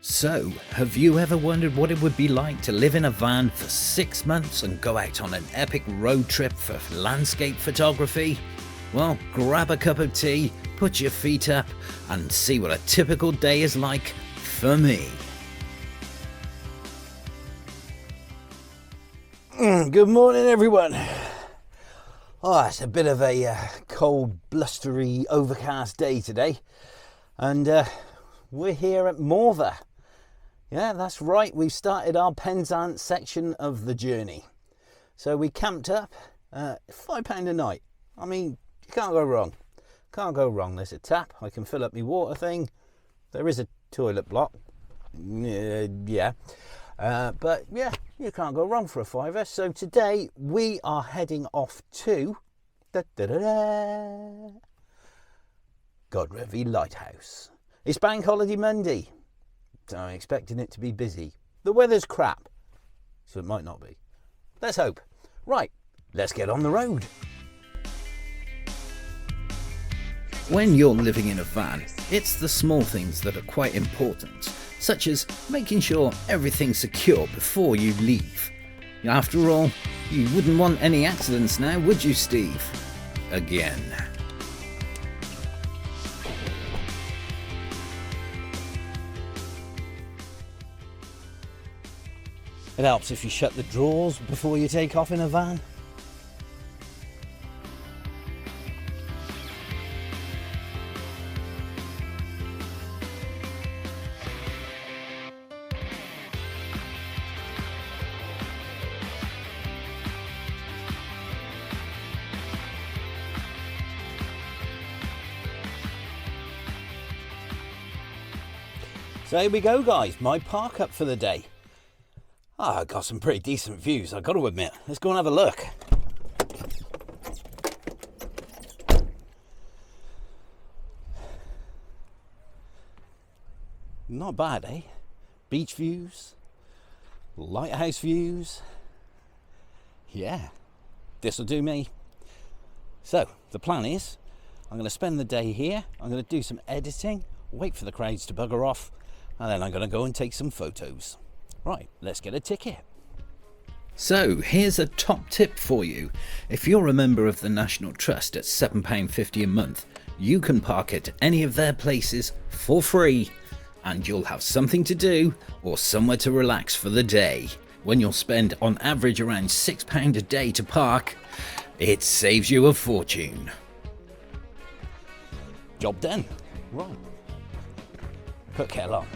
So, have you ever wondered what it would be like to live in a van for 6 months and go out on an epic road trip for landscape photography? Well, grab a cup of tea, put your feet up, and see what a typical day is like for me. Good morning, everyone. It's a bit of a cold, blustery, overcast day today, and we're here at Morver. Yeah, that's right, we've started our Penzance section of the journey. So we camped up, £5 a night. I mean, you can't go wrong. Can't go wrong. There's a tap, I can fill up my water thing. There is a toilet block. But yeah, you can't go wrong for a fiver. So today we are heading off to Godrevy Lighthouse. It's Bank Holiday Monday, so I'm expecting it to be busy. The weather's crap, so it might not be. Let's hope. Right, let's get on the road. When you're living in a van, it's the small things that are quite important, such as making sure everything's secure before you leave. After all, you wouldn't want any accidents now, would you, Steve? Again. It helps if you shut the drawers before you take off in a van. So here we go, guys, my park up for the day. I got some pretty decent views, I've got to admit. Let's go and have a look. Not bad, eh? Beach views, lighthouse views. Yeah, this'll do me. So, the plan is, I'm going to spend the day here, I'm going to do some editing, wait for the crowds to bugger off, and then I'm going to go and take some photos. Right, let's get a ticket. So, here's a top tip for you. If you're a member of the National Trust at £7.50 a month, you can park at any of their places for free, and you'll have something to do or somewhere to relax for the day. When you'll spend on average around £6 a day to park, it saves you a fortune. Job done. Right. Put kettle on.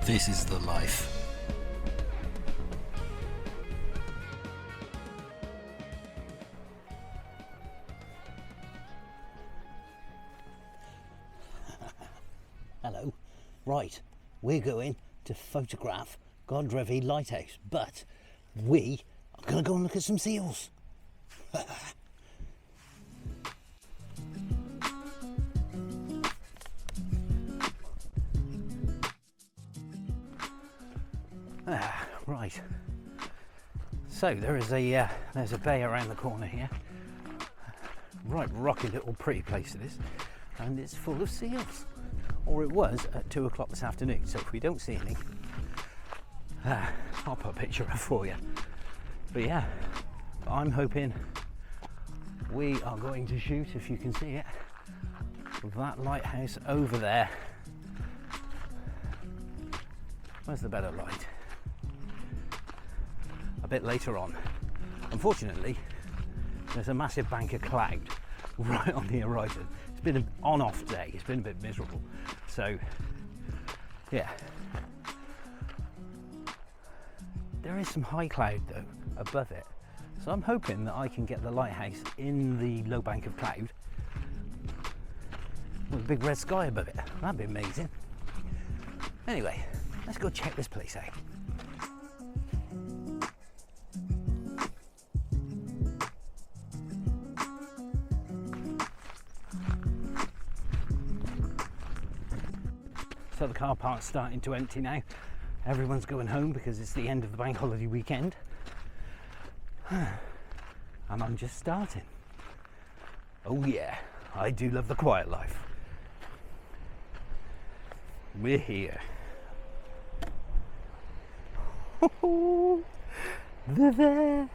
This is the life. Hello. Right, we're going to photograph Godrevy Lighthouse, but we are going to go and look at some seals. Right. So there's a bay around the corner here. Right, rocky little pretty place it is, and it's full of seals. Or it was at 2 o'clock this afternoon. So if we don't see any, I'll put a picture up for you. But yeah, I'm hoping we are going to shoot, if you can see it, that lighthouse over there. Where's the better light? A bit later on. Unfortunately, there's a massive bank of cloud right on the horizon. It's been an on-off day. It's been a bit miserable. So, yeah. There is some high cloud though above it. So I'm hoping that I can get the lighthouse in the low bank of cloud with a big red sky above it. That'd be amazing. Anyway, let's go check this place out. So the car park's starting to empty now. Everyone's going home because it's the end of the bank holiday weekend. And I'm just starting. Oh yeah, I do love the quiet life. We're here. They're there.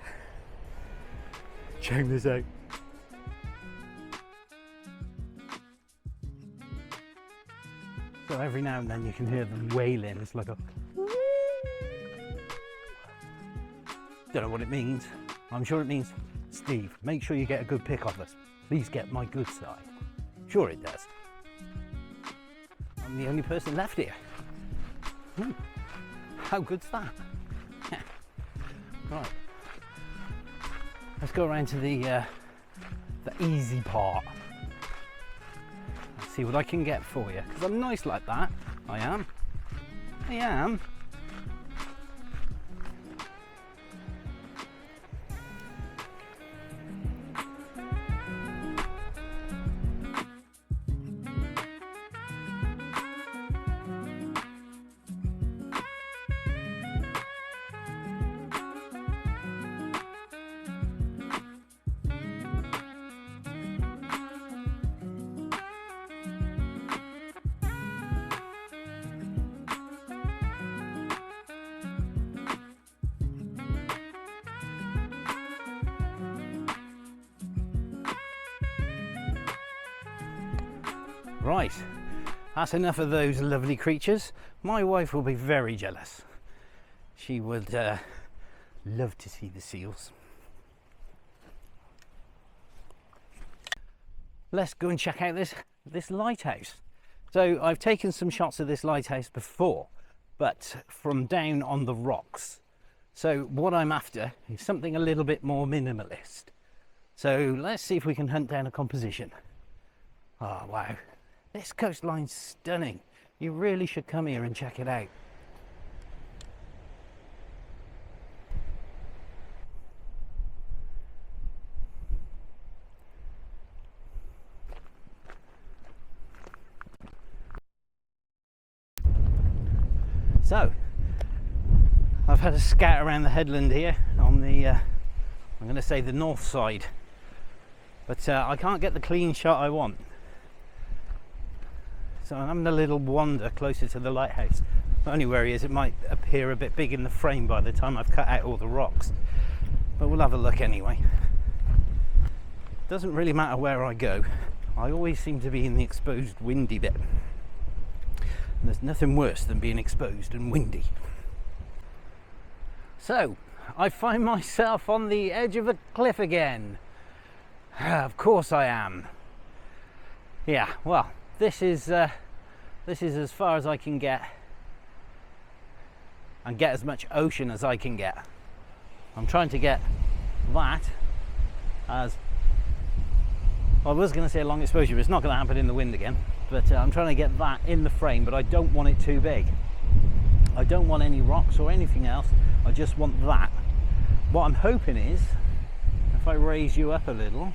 Check this out. So every now and then you can hear them wailing. It's like a... Don't know what it means. I'm sure it means, Steve, make sure you get a good pic of us. Please get my good side. Sure it does. I'm the only person left here. Ooh, how good's that? Right. Let's go around to the easy part. Let's see what I can get for you. Because I'm nice like that. I am. I am. Right, that's enough of those lovely creatures. My wife will be very jealous. She would love to see the seals. Let's go and check out this lighthouse. So I've taken some shots of this lighthouse before, but from down on the rocks. So what I'm after is something a little bit more minimalist. So let's see if we can hunt down a composition. Oh wow. This coastline's stunning. You really should come here and check it out. So, I've had a scout around the headland here on the, I'm going to say the north side, but I can't get the clean shot I want. So I'm having a little wander closer to the lighthouse. Only worry is it might appear a bit big in the frame by the time I've cut out all the rocks. But we'll have a look anyway. Doesn't really matter where I go. I always seem to be in the exposed windy bit. And there's nothing worse than being exposed and windy. So, I find myself on the edge of a cliff again. Of course I am. Yeah, well, this is as far as I can get, and get as much ocean as I can get. I'm trying to get that as, well, I was going to say a long exposure, but it's not going to happen in the wind again. But I'm trying to get that in the frame, but I don't want it too big. I don't want any rocks or anything else. I just want that. What I'm hoping is, if I raise you up a little,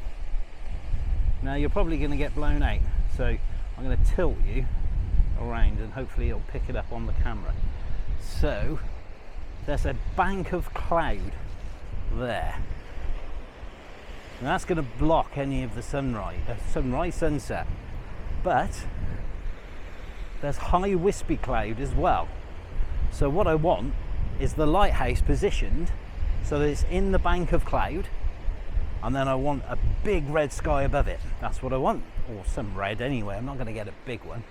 now you're probably going to get blown out. So I'm going to tilt you around and hopefully it'll pick it up on the camera. So there's a bank of cloud there. And that's going to block any of the sunset. But there's high wispy cloud as well. So what I want is the lighthouse positioned so that it's in the bank of cloud, and then I want a big red sky above it. That's what I want, or some red anyway. I'm not going to get a big one.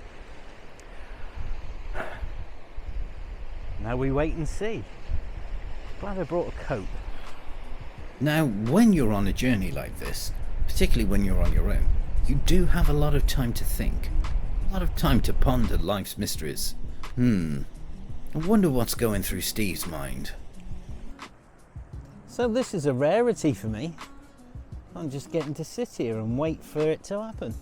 Now we wait and see. Glad I brought a coat. Now, when you're on a journey like this, particularly when you're on your own, you do have a lot of time to think, a lot of time to ponder life's mysteries. I wonder what's going through Steve's mind. So this is a rarity for me. I'm just getting to sit here and wait for it to happen.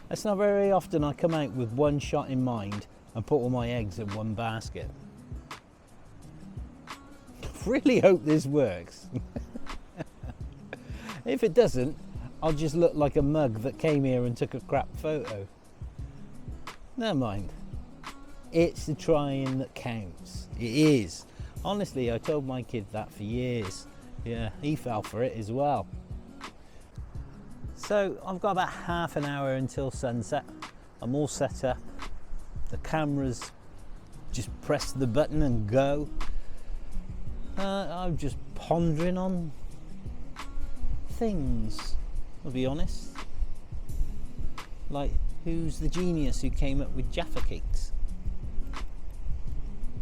It's not very often I come out with one shot in mind and put all my eggs in one basket. Really hope this works. If it doesn't, I'll just look like a mug that came here and took a crap photo. Never mind. It's the trying that counts. It is. Honestly, I told my kid that for years. Yeah, he fell for it as well. So I've got about half an hour until sunset. I'm all set up. The camera's just press the button and go. I'm just pondering on things, I'll be honest. Like, who's the genius who came up with Jaffa cakes?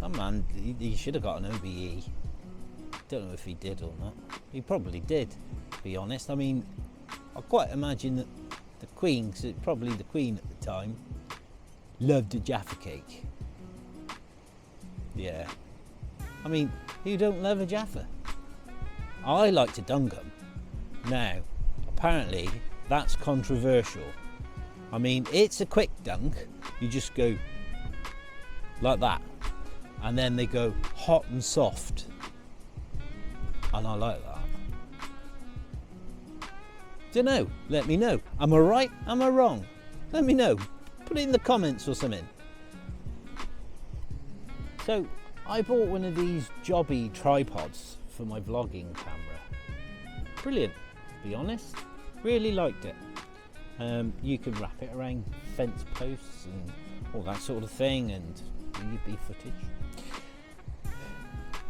Oh man, he should have got an OBE. Don't know if he did or not. He probably did, to be honest. I mean, I quite imagine that the Queen, cause it's probably the Queen at the time, loved a Jaffa cake. Yeah. I mean, who don't love a Jaffa? I like to dunk them. Now, apparently, that's controversial. I mean, it's a quick dunk. You just go like that. And then they go hot and soft. And I like that. Dunno, let me know. Am I right? Am I wrong? Let me know. Put it in the comments or something. So, I bought one of these jobby tripods for my vlogging camera. Brilliant, to be honest. Really liked it. You can wrap it around fence posts and all that sort of thing and do your bee footage.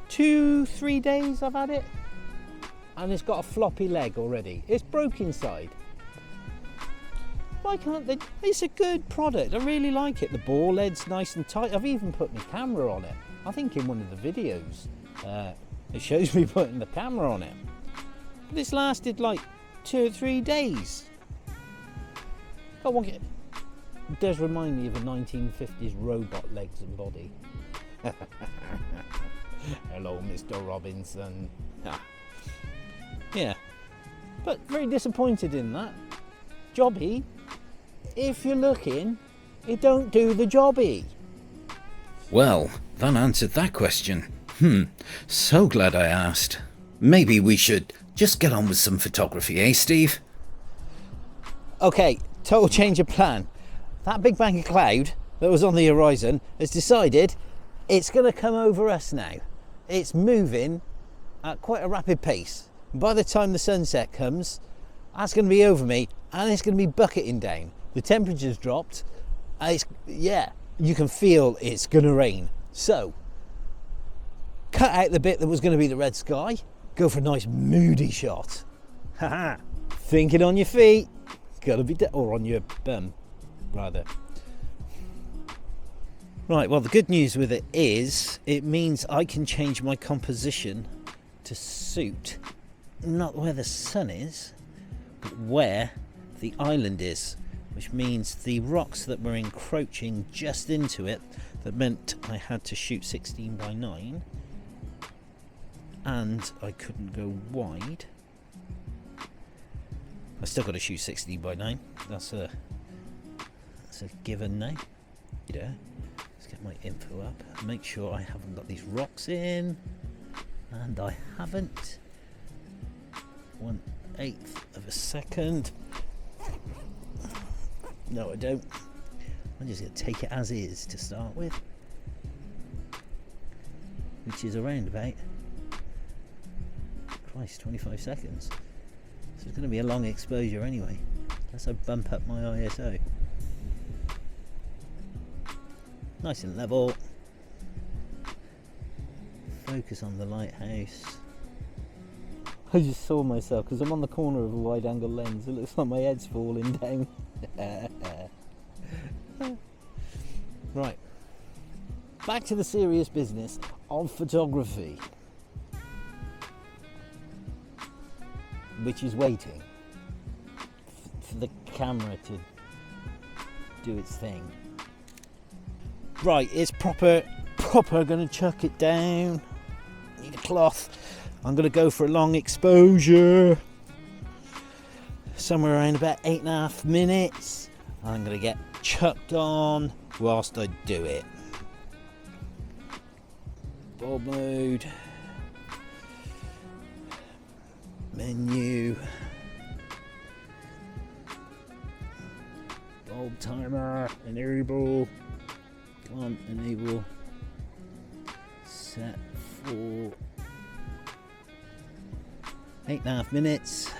2-3 days I've had it and it's got a floppy leg already. It's broke inside. Why can't they? It's a good product. I really like it. The ball head's nice and tight. I've even put my camera on it. I think in one of the videos it shows me putting the camera on it. But it's lasted like 2 or 3 days. It does remind me of a 1950s robot legs and body. Hello, Mr. Robinson. Yeah, but very disappointed in that. Jobby, if you're looking, it don't do the jobby. Well, that answered that question. So glad I asked. Maybe we should just get on with some photography, eh, Steve? Okay, total change of plan. That big bang of cloud that was on the horizon has decided it's going to come over us now. It's moving at quite a rapid pace. By the time the sunset comes, that's going to be over me and it's going to be bucketing down. The temperature's dropped. You can feel it's going to rain. So, cut out the bit that was going to be the red sky. Go for a nice moody shot. Haha. Thinking on your feet. Gotta be or on your bum, rather. Right, well, the good news with it is it means I can change my composition to suit not where the sun is, but where the island is, which means the rocks that were encroaching just into it, that meant I had to shoot 16:9 and I couldn't go wide. I still got to shoot 16:9. That's a given now. Yeah. Let's get my info up. Make sure I haven't got these rocks in, and I haven't. 1/8 of a second. No, I don't. I'm just going to take it as is to start with, which is around about 25 seconds. So it's going to be a long exposure anyway, unless I bump up my ISO. Nice and level. Focus on the lighthouse. I just saw myself because I'm on the corner of a wide angle lens. It looks like my head's falling down. Right, back to the serious business of photography, which is waiting. camera to do its thing. Right, it's proper gonna chuck it down. Need a cloth. I'm gonna go for a long exposure. Somewhere around about 8.5 minutes. I'm gonna get chucked on whilst I do it. Bulb mode. Menu. Bulb timer. Enable. Come on, enable. Set for 8.5 minutes.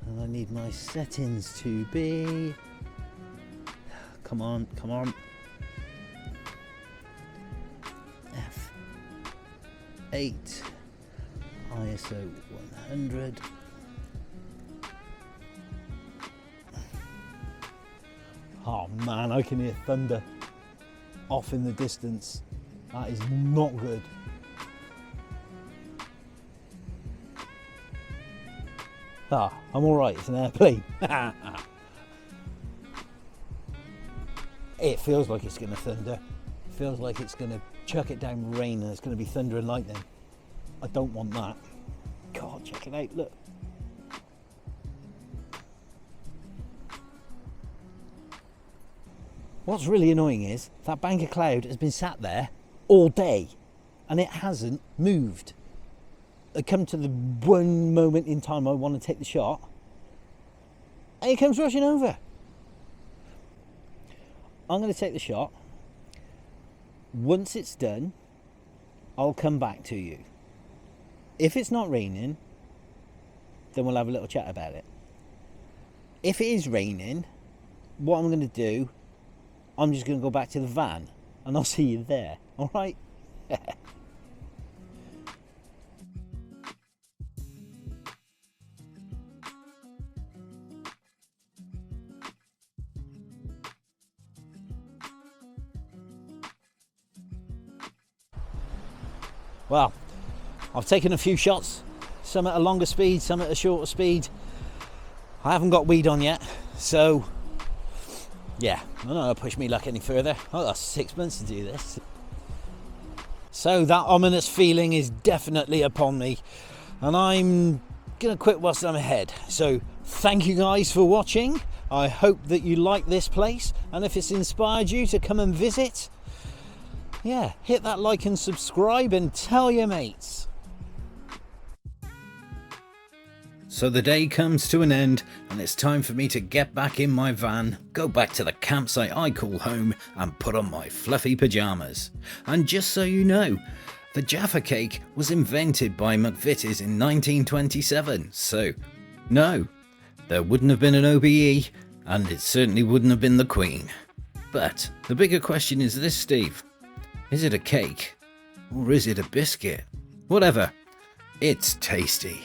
And I need my settings to be, come on, F8, ISO 100. Oh man, I can hear thunder off in the distance. That is not good. Ah, I'm alright, it's an airplane. It feels like it's going to thunder. It feels like it's going to chuck it down with rain and it's going to be thunder and lightning. I don't want that. God, check it out, look. What's really annoying is that bank of cloud has been sat there all day and it hasn't moved. I come to the one moment in time I want to take the shot and it comes rushing over. I'm going to take the shot. Once it's done, I'll come back to you. If it's not raining, then we'll have a little chat about it. If it is raining, what I'm going to do, I'm just going to go back to the van and I'll see you there, all right? Well, I've taken a few shots, some at a longer speed, some at a shorter speed. I haven't got weed on yet, so yeah, I'm not going to push me luck any further. I've got 6 months to do this. So that ominous feeling is definitely upon me, and I'm going to quit whilst I'm ahead. So thank you guys for watching. I hope that you like this place, and if it's inspired you to come and visit, yeah, hit that like and subscribe and tell your mates. So the day comes to an end and it's time for me to get back in my van, go back to the campsite I call home and put on my fluffy pyjamas. And just so you know, the Jaffa cake was invented by McVitie's in 1927, so no, there wouldn't have been an OBE and it certainly wouldn't have been the Queen. But the bigger question is this, Steve. Is it a cake? Or is it a biscuit? Whatever. It's tasty.